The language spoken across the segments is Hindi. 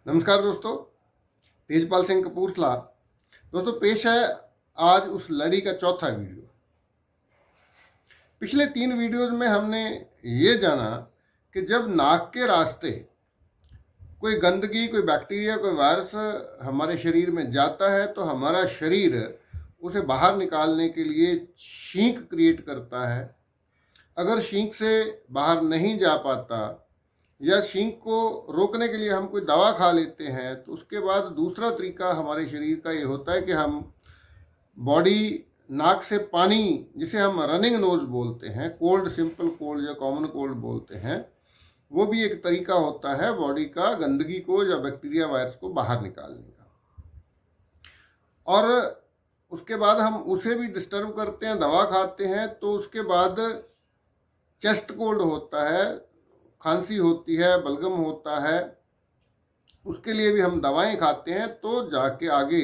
नमस्कार दोस्तों, तेजपाल सिंह कपूरथला। दोस्तों, पेश है आज उस लड़ी का चौथा वीडियो। पिछले 3 वीडियोज में हमने ये जाना कि जब नाक के रास्ते कोई गंदगी, कोई बैक्टीरिया, कोई वायरस हमारे शरीर में जाता है तो हमारा शरीर उसे बाहर निकालने के लिए छींक क्रिएट करता है। अगर छींक से बाहर नहीं जा पाता या छींक को रोकने के लिए हम कोई दवा खा लेते हैं तो उसके बाद दूसरा तरीका हमारे शरीर का ये होता है कि हम बॉडी नाक से पानी, जिसे हम रनिंग नोज बोलते हैं, कोल्ड, सिंपल कोल्ड या कॉमन कोल्ड बोलते हैं, वो भी एक तरीका होता है बॉडी का गंदगी को या बैक्टीरिया वायरस को बाहर निकालने का। और उसके बाद हम उसे भी डिस्टर्ब करते हैं, दवा खाते हैं, तो उसके बाद चेस्ट कोल्ड होता है, खांसी होती है, बलगम होता है, उसके लिए भी हम दवाएं खाते हैं। तो जाके आगे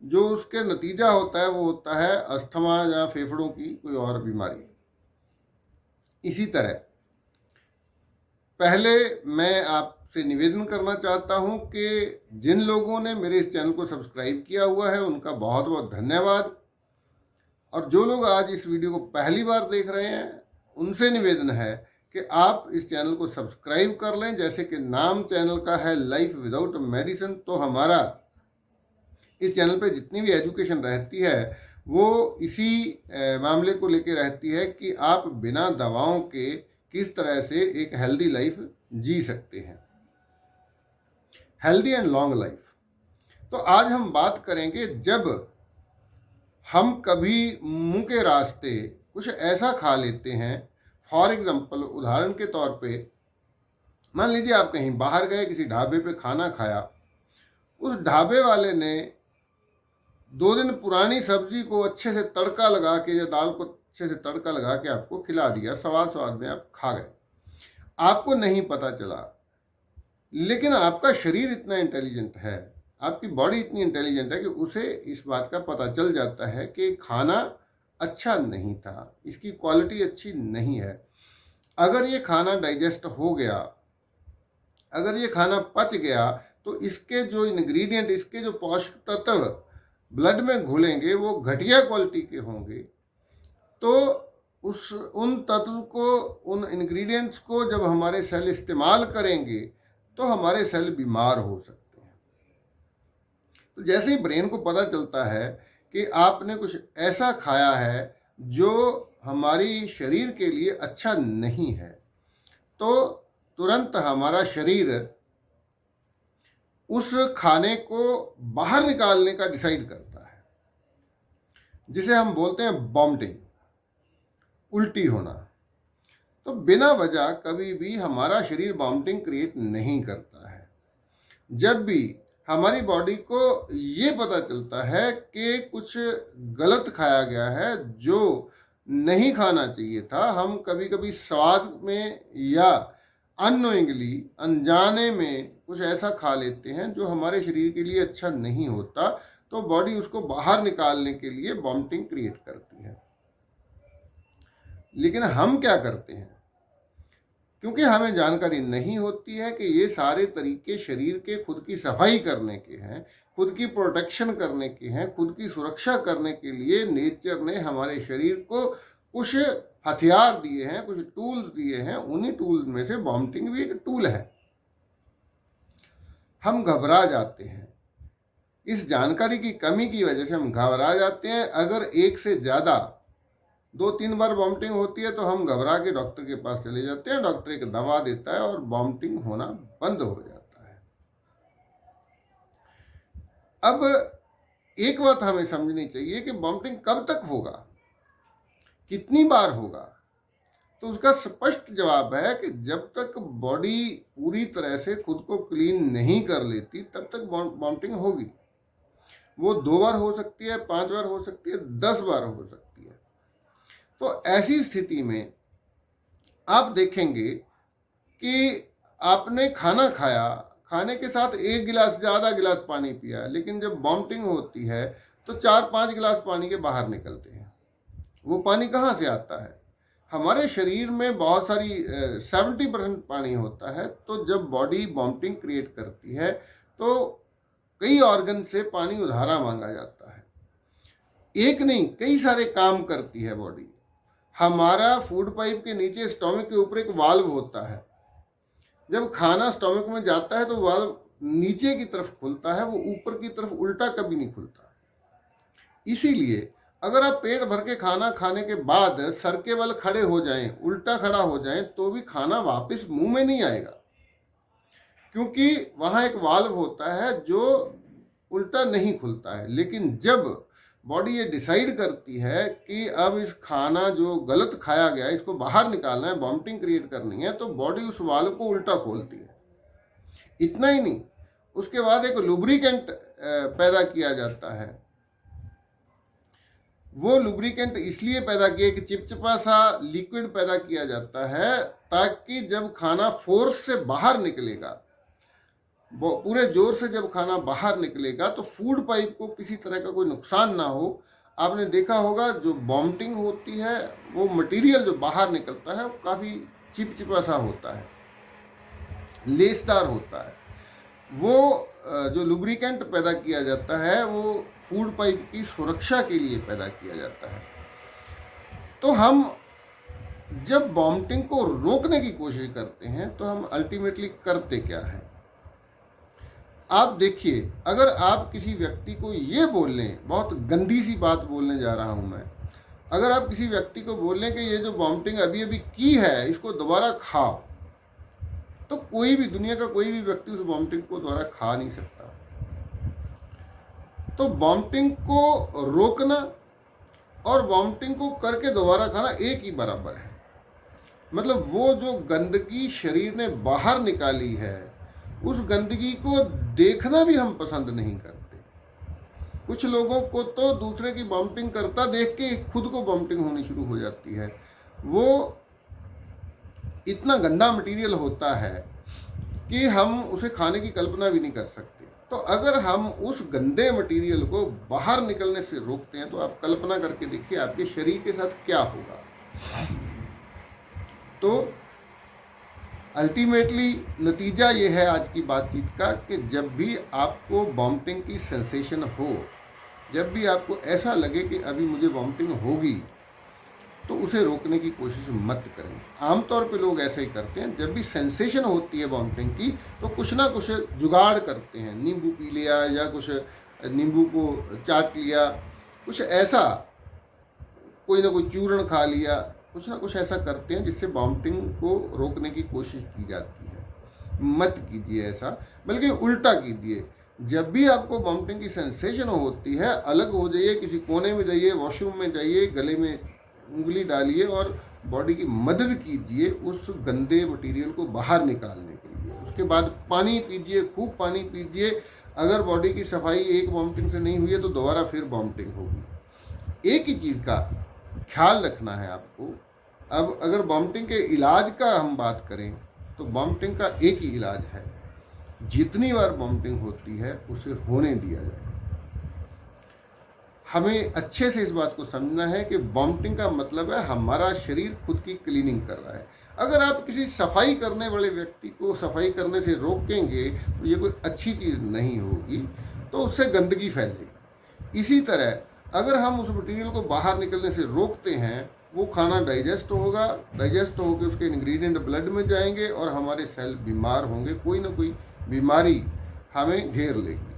जो उसके नतीजा होता है वो होता है अस्थमा या फेफड़ों की कोई और बीमारी। इसी तरह पहले मैं आपसे निवेदन करना चाहता हूं कि जिन लोगों ने मेरे इस चैनल को सब्सक्राइब किया हुआ है उनका बहुत बहुत धन्यवाद, और जो लोग आज इस वीडियो को पहली बार देख रहे हैं उनसे निवेदन है कि आप इस चैनल को सब्सक्राइब कर लें। जैसे कि नाम चैनल का है लाइफ विदाउट मेडिसिन, तो हमारा इस चैनल पे जितनी भी एजुकेशन रहती है वो इसी मामले को लेकर रहती है कि आप बिना दवाओं के किस तरह से एक हेल्दी लाइफ जी सकते हैं, हेल्दी एंड लॉन्ग लाइफ। तो आज हम बात करेंगे जब हम कभी मुंह के रास्ते कुछ ऐसा खा लेते हैं। फॉर एग्जाम्पल, उदाहरण के तौर पे मान लीजिए आप कहीं बाहर गए, किसी ढाबे पे खाना खाया, उस ढाबे वाले ने 2 दिन पुरानी सब्जी को अच्छे से तड़का लगा के या दाल को अच्छे से तड़का लगा के आपको खिला दिया, स्वाद में आप खा गए, आपको नहीं पता चला। लेकिन आपका शरीर इतना इंटेलिजेंट है, आपकी बॉडी इतनी इंटेलिजेंट है कि उसे इस बात का पता चल जाता है कि खाना अच्छा नहीं था, इसकी क्वालिटी अच्छी नहीं है। अगर ये खाना डाइजेस्ट हो गया, अगर ये खाना पच गया, तो इसके जो इंग्रेडिएंट, इसके जो पोषक तत्व ब्लड में घुलेंगे वो घटिया क्वालिटी के होंगे। तो उन तत्व को, उन इंग्रेडिएंट्स को जब हमारे सेल इस्तेमाल करेंगे तो हमारे सेल बीमार हो सकते हैं। तो जैसे ही ब्रेन को पता चलता है कि आपने कुछ ऐसा खाया है जो हमारी शरीर के लिए अच्छा नहीं है, तो तुरंत हमारा शरीर उस खाने को बाहर निकालने का डिसाइड करता है, जिसे हम बोलते हैं वॉमिटिंग, उल्टी होना। तो बिना वजह कभी भी हमारा शरीर वॉमिटिंग क्रिएट नहीं करता है। जब भी हमारी बॉडी को ये पता चलता है कि कुछ गलत खाया गया है जो नहीं खाना चाहिए था, हम कभी कभी स्वाद में या अननोइंगली, अनजाने में कुछ ऐसा खा लेते हैं जो हमारे शरीर के लिए अच्छा नहीं होता, तो बॉडी उसको बाहर निकालने के लिए वॉमिटिंग क्रिएट करती है। लेकिन हम क्या करते हैं, क्योंकि हमें जानकारी नहीं होती है कि ये सारे तरीके शरीर के खुद की सफाई करने के हैं, खुद की प्रोटेक्शन करने के हैं, खुद की सुरक्षा करने के लिए नेचर ने हमारे शरीर को कुछ हथियार दिए हैं, कुछ टूल्स दिए हैं। उन्हीं टूल्स में से वॉमिटिंग भी एक टूल है। हम घबरा जाते हैं, इस जानकारी की कमी की वजह से हम घबरा जाते हैं। अगर एक से ज़्यादा 2-3 बार वॉमिटिंग होती है तो हम घबरा के डॉक्टर के पास चले जाते हैं, डॉक्टर एक दवा देता है और वॉमिटिंग होना बंद हो जाता है। अब एक बात हमें समझनी चाहिए कि वॉमिटिंग कब तक होगा, कितनी बार होगा। तो उसका स्पष्ट जवाब है कि जब तक बॉडी पूरी तरह से खुद को क्लीन नहीं कर लेती तब तक वॉमिटिंग होगी। वो 2 बार हो सकती है, 5 बार हो सकती है, 10 बार हो सकती है। तो ऐसी स्थिति में आप देखेंगे कि आपने खाना खाया, खाने के साथ 1 गिलास ज़्यादा गिलास पानी पिया, लेकिन जब वॉमिटिंग होती है तो 4-5 गिलास पानी के बाहर निकलते हैं। वो पानी कहाँ से आता है? हमारे शरीर में बहुत सारी 70% पानी होता है। तो जब बॉडी वॉमिटिंग क्रिएट करती है तो कई ऑर्गन से पानी उधारा मांगा जाता है। एक नहीं, कई सारे काम करती है बॉडी। हमारा फूड पाइप के नीचे स्टोमक के ऊपर एक वाल्व होता है। जब खाना स्टोमक में जाता है तो वाल्व नीचे की तरफ खुलता है, वो ऊपर की तरफ उल्टा कभी नहीं खुलता। इसीलिए अगर आप पेट भर के खाना खाने के बाद सर के बल खड़े हो जाएं, उल्टा खड़ा हो जाएं, तो भी खाना वापस मुंह में नहीं आएगा, क्योंकि वहां एक वाल्व होता है जो उल्टा नहीं खुलता है। लेकिन जब बॉडी ये डिसाइड करती है कि अब इस खाना जो गलत खाया गया है इसको बाहर निकालना है, वॉमिटिंग क्रिएट करनी है, तो बॉडी उस वाल्व को उल्टा खोलती है। इतना ही नहीं, उसके बाद एक लुब्रिकेंट पैदा किया जाता है। वो लुब्रिकेंट इसलिए पैदा किया कि चिपचिपा सा लिक्विड पैदा किया जाता है ताकि जब खाना फोर्स से बाहर निकलेगा, पूरे जोर से जब खाना बाहर निकलेगा, तो फूड पाइप को किसी तरह का कोई नुकसान ना हो। आपने देखा होगा जो वॉमिटिंग होती है वो मटेरियल जो बाहर निकलता है वो काफ़ी चिपचिपा सा होता है, लेसदार होता है। वो जो लुब्रिकेंट पैदा किया जाता है वो फूड पाइप की सुरक्षा के लिए पैदा किया जाता है। तो हम जब वॉमिटिंग को रोकने की कोशिश करते हैं तो हम अल्टीमेटली करते क्या है? आप देखिए, अगर आप किसी व्यक्ति को ये बोल लें, बहुत गंदी सी बात बोलने जा रहा हूं मैं, अगर आप किसी व्यक्ति को बोल लें कि ये जो वॉमिटिंग अभी अभी की है इसको दोबारा खाओ, तो कोई भी, दुनिया का कोई भी व्यक्ति उस वॉमिटिंग को दोबारा खा नहीं सकता। तो वॉमिटिंग को रोकना और वॉमिटिंग को करके दोबारा खाना एक ही बराबर है। मतलब वो जो गंदगी शरीर ने बाहर निकाली है उस गंदगी को देखना भी हम पसंद नहीं करते। कुछ लोगों को तो दूसरे की वॉमिटिंग करता देख के खुद को वॉमिटिंग होनी शुरू हो जाती है। वो इतना गंदा मटेरियल होता है कि हम उसे खाने की कल्पना भी नहीं कर सकते। तो अगर हम उस गंदे मटेरियल को बाहर निकलने से रोकते हैं तो आप कल्पना करके देखिए आपके शरीर के साथ क्या होगा। तो अल्टीमेटली नतीजा ये है आज की बातचीत का कि जब भी आपको वॉमिटिंग की सेंसेशन हो, जब भी आपको ऐसा लगे कि अभी मुझे वॉमिटिंग होगी, तो उसे रोकने की कोशिश मत करें। आमतौर पे लोग ऐसे ही करते हैं, जब भी सेंसेशन होती है वॉमिटिंग की तो कुछ ना कुछ जुगाड़ करते हैं, नींबू पी लिया या कुछ नींबू को चाट लिया, कुछ ऐसा, कोई ना कोई चूर्ण खा लिया, कुछ ना कुछ ऐसा करते हैं जिससे वॉमिटिंग को रोकने की कोशिश की जाती है। मत कीजिए ऐसा, बल्कि उल्टा कीजिए। जब भी आपको वॉमिटिंग की सेंसेशन होती है, अलग हो जाइए, किसी कोने में जाइए, वॉशरूम में जाइए, गले में उंगली डालिए और बॉडी की मदद कीजिए उस गंदे मटेरियल को बाहर निकालने के लिए। उसके बाद पानी पीजिए, खूब पानी पीजिए। अगर बॉडी की सफाई एक वॉमिटिंग से नहीं हुई है तो दोबारा फिर वॉमिटिंग होगी। एक ही चीज़ का ख्याल रखना है आपको। अब अगर वॉमिटिंग के इलाज का हम बात करें तो वॉमिटिंग का एक ही इलाज है, जितनी बार वॉमिटिंग होती है उसे होने दिया जाए। हमें अच्छे से इस बात को समझना है कि वॉमिटिंग का मतलब है हमारा शरीर खुद की क्लीनिंग कर रहा है। अगर आप किसी सफाई करने वाले व्यक्ति को सफाई करने से रोकेंगे तो ये कोई अच्छी चीज़ नहीं होगी, तो उससे गंदगी फैलेगी। इसी तरह अगर हम उस मटेरियल को बाहर निकलने से रोकते हैं, वो खाना डाइजेस्ट होगा, डाइजेस्ट होकर उसके इंग्रेडिएंट ब्लड में जाएंगे और हमारे सेल बीमार होंगे, कोई ना कोई बीमारी हमें घेर लेगी।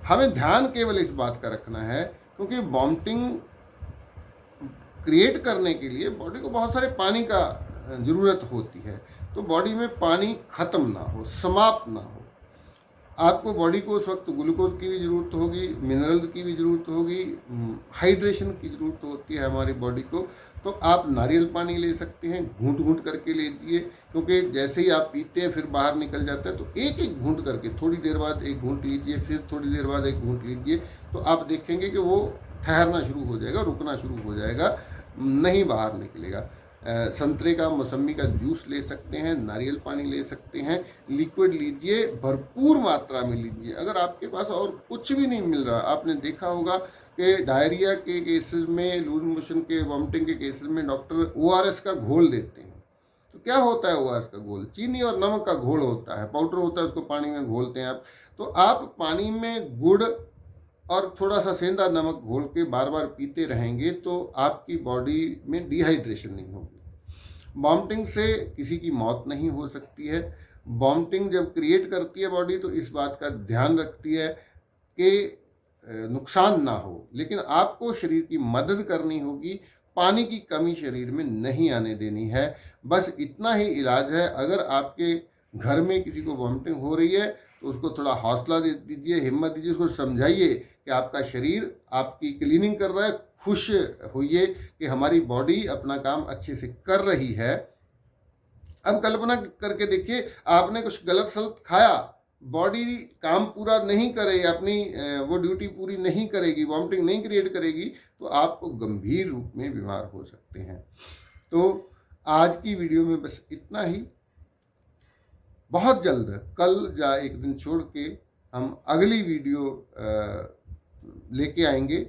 हमें ध्यान केवल इस बात का रखना है, क्योंकि वॉमिटिंग क्रिएट करने के लिए बॉडी को बहुत सारे पानी का ज़रूरत होती है। तो बॉडी में पानी ख़त्म ना हो, समाप्त ना हो। आपको बॉडी को उस वक्त ग्लूकोज की भी ज़रूरत होगी, मिनरल्स की भी ज़रूरत होगी, हाइड्रेशन की ज़रूरत होती है हमारी बॉडी को। तो आप नारियल पानी ले सकते हैं, घूंट घूंट करके लीजिए, क्योंकि जैसे ही आप पीते हैं फिर बाहर निकल जाता है। तो एक एक घूंट करके, थोड़ी देर बाद एक घूंट लीजिए, फिर थोड़ी देर बाद एक घूंट लीजिए, तो आप देखेंगे कि वो ठहरना शुरू हो जाएगा, रुकना शुरू हो जाएगा, नहीं बाहर निकलेगा। संतरे का, मौसमी का जूस ले सकते हैं, नारियल पानी ले सकते हैं, लिक्विड लीजिए, भरपूर मात्रा में लीजिए। अगर आपके पास और कुछ भी नहीं मिल रहा, आपने देखा होगा कि डायरिया के केसेस में, लूज मोशन के, वॉमिटिंग के केसेस में डॉक्टर ORS का घोल देते हैं। तो क्या होता है ओआरएस का घोल? चीनी और नमक का घोल होता है, पाउडर होता है, उसको पानी में घोलते हैं आप। तो आप पानी में गुड़ और थोड़ा सा सेंधा नमक घोल के बार बार पीते रहेंगे तो आपकी बॉडी में डिहाइड्रेशन नहीं होगी। वॉमिटिंग से किसी की मौत नहीं हो सकती है। वॉमिटिंग जब क्रिएट करती है बॉडी तो इस बात का ध्यान रखती है कि नुकसान ना हो, लेकिन आपको शरीर की मदद करनी होगी। पानी की कमी शरीर में नहीं आने देनी है। बस इतना ही इलाज है। अगर आपके घर में किसी को वॉमिटिंग हो रही है तो उसको थोड़ा हौसला दे दीजिए, हिम्मत दीजिए, उसको समझाइए कि आपका शरीर आपकी क्लीनिंग कर रहा है। खुश होइए कि हमारी बॉडी अपना काम अच्छे से कर रही है। अब कल्पना करके देखिए, आपने कुछ गलत सलत खाया, बॉडी काम पूरा नहीं करे, अपनी वो ड्यूटी पूरी नहीं करेगी, वॉमिटिंग नहीं क्रिएट करेगी, तो आप गंभीर रूप में बीमार हो सकते हैं। तो आज की वीडियो में बस इतना ही। बहुत जल्द, कल या एक दिन छोड़ के हम अगली वीडियो लेके आएंगे।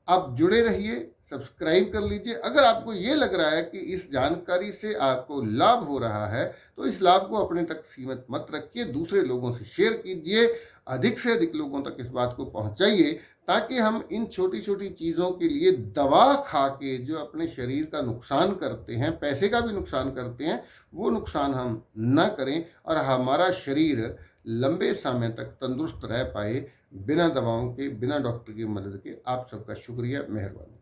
आप जुड़े रहिए, सब्सक्राइब कर लीजिए। अगर आपको ये लग रहा है कि इस जानकारी से आपको लाभ हो रहा है तो इस लाभ को अपने तक सीमित मत रखिए, दूसरे लोगों से शेयर कीजिए, अधिक से अधिक लोगों तक इस बात को पहुंचाइए, ताकि हम इन छोटी छोटी चीज़ों के लिए दवा खा के जो अपने शरीर का नुकसान करते हैं, पैसे का भी नुकसान करते हैं, वो नुकसान हम न करें और हमारा शरीर लंबे समय तक तंदुरुस्त रह पाए, बिना दवाओं के, बिना डॉक्टर की मदद के। आप सबका शुक्रिया, मेहरबानी।